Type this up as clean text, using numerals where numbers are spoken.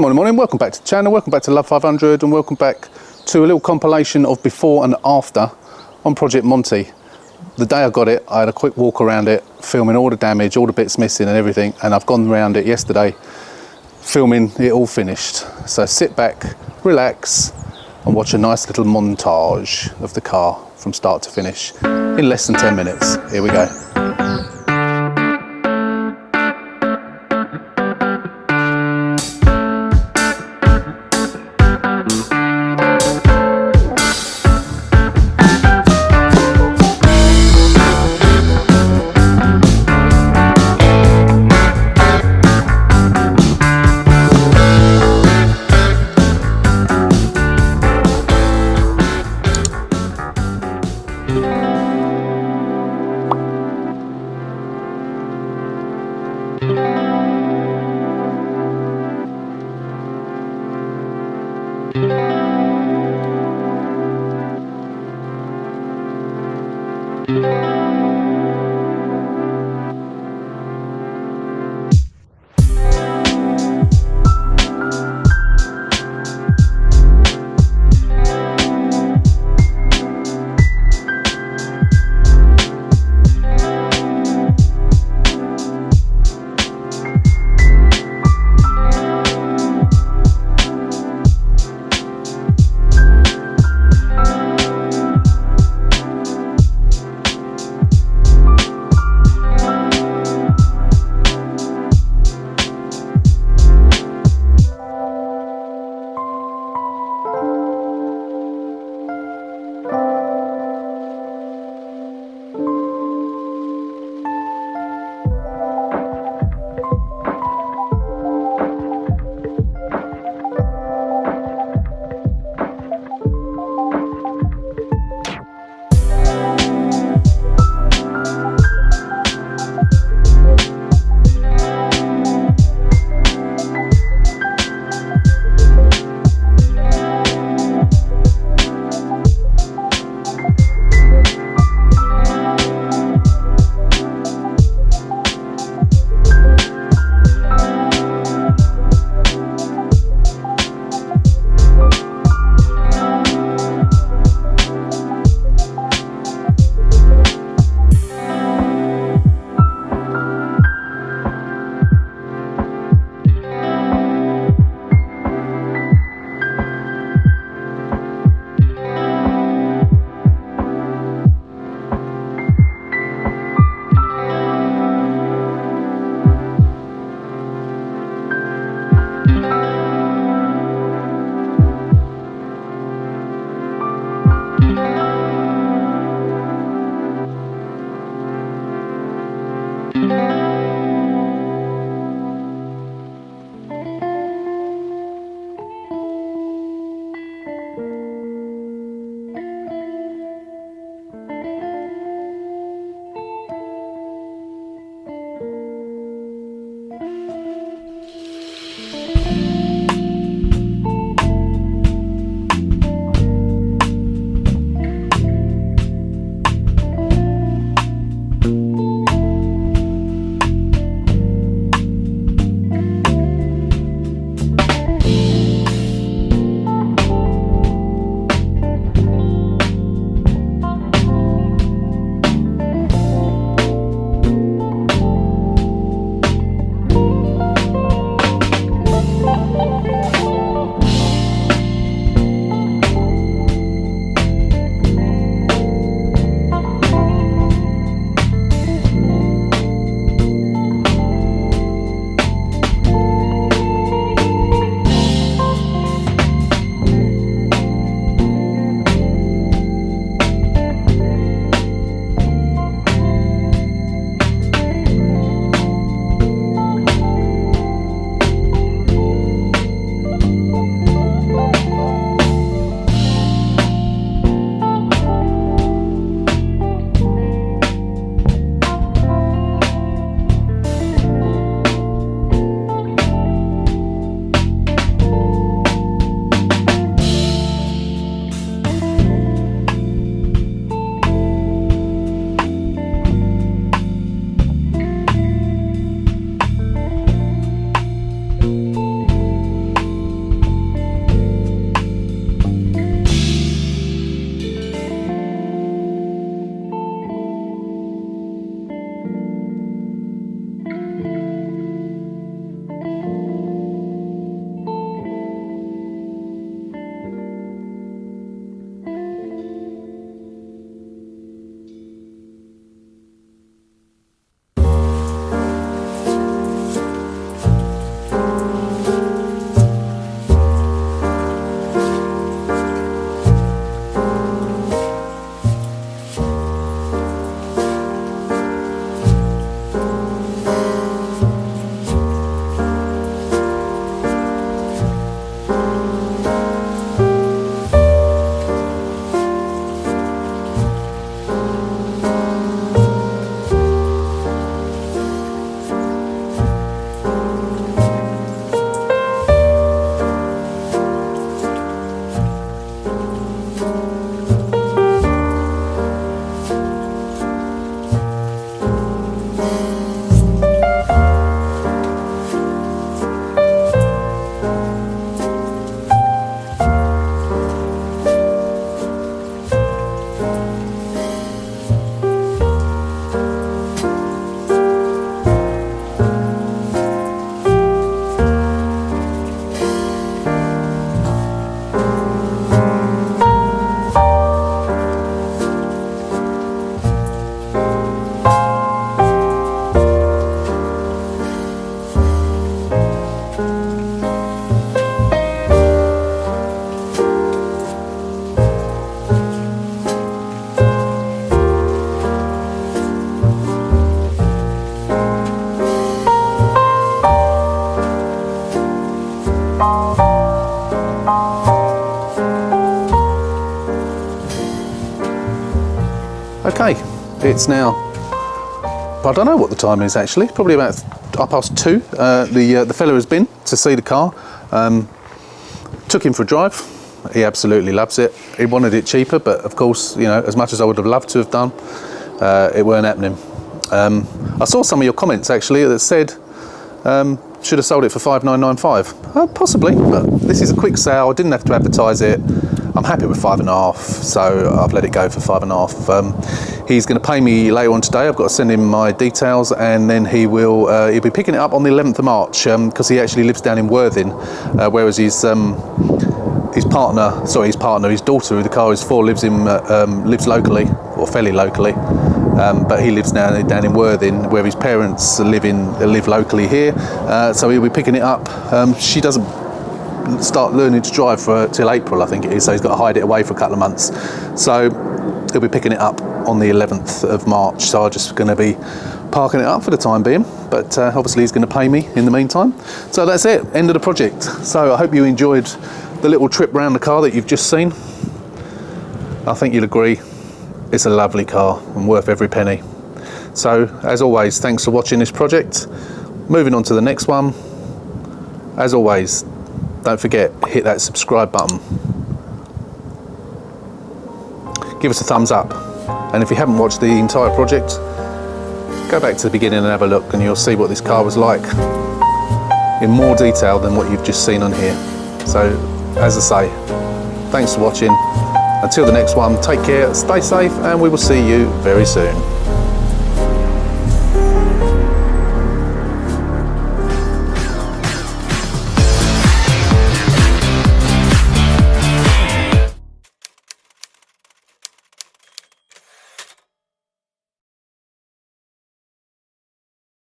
Morning, welcome back to the channel, welcome back to Love 500 and welcome back to a little compilation of before and after on Project Monty. The day I got it, I had a quick walk around it, filming all the damage, all the bits missing and everything, and I've gone around it yesterday, filming it all finished. So sit back, relax and watch a nice little montage of the car from start to finish in less than 10 minutes. Here we go. Okay, it's now, I don't know what the time is actually, probably about 2:30. The fella has been to see the car, took him for a drive. He absolutely loves it. He wanted it cheaper, but of course, you know, as much as I would have loved to have done, it weren't happening. I saw some of your comments actually that said, should have sold it for 5,995. Possibly, but this is a quick sale. I didn't have to advertise it. I'm happy with 5.5, so I've let it go for 5.5. He's going to pay me later on today. I've got to send him my details, and then he'll be picking it up on the 11th of March because he actually lives down in Worthing, whereas his daughter, who the car is for, lives locally, or fairly locally. But he lives down in Worthing, where his parents live locally here. So he'll be picking it up. She doesn't start learning to drive till April, I think it is. So he's got to hide it away for a couple of months. So he'll be picking it up on the 11th of March. So I'm just going to be parking it up for the time being. But obviously he's going to pay me in the meantime. So that's it. End of the project. So I hope you enjoyed the little trip around the car that you've just seen. I think you'll agree. It's a lovely car and worth every penny. So, as always, thanks for watching this project. Moving on to the next one. As always, don't forget, hit that subscribe button. Give us a thumbs up. And if you haven't watched the entire project, go back to the beginning and have a look, and you'll see what this car was like in more detail than what you've just seen on here. So, as I say, thanks for watching. Until the next one, take care, stay safe, and we will see you very soon.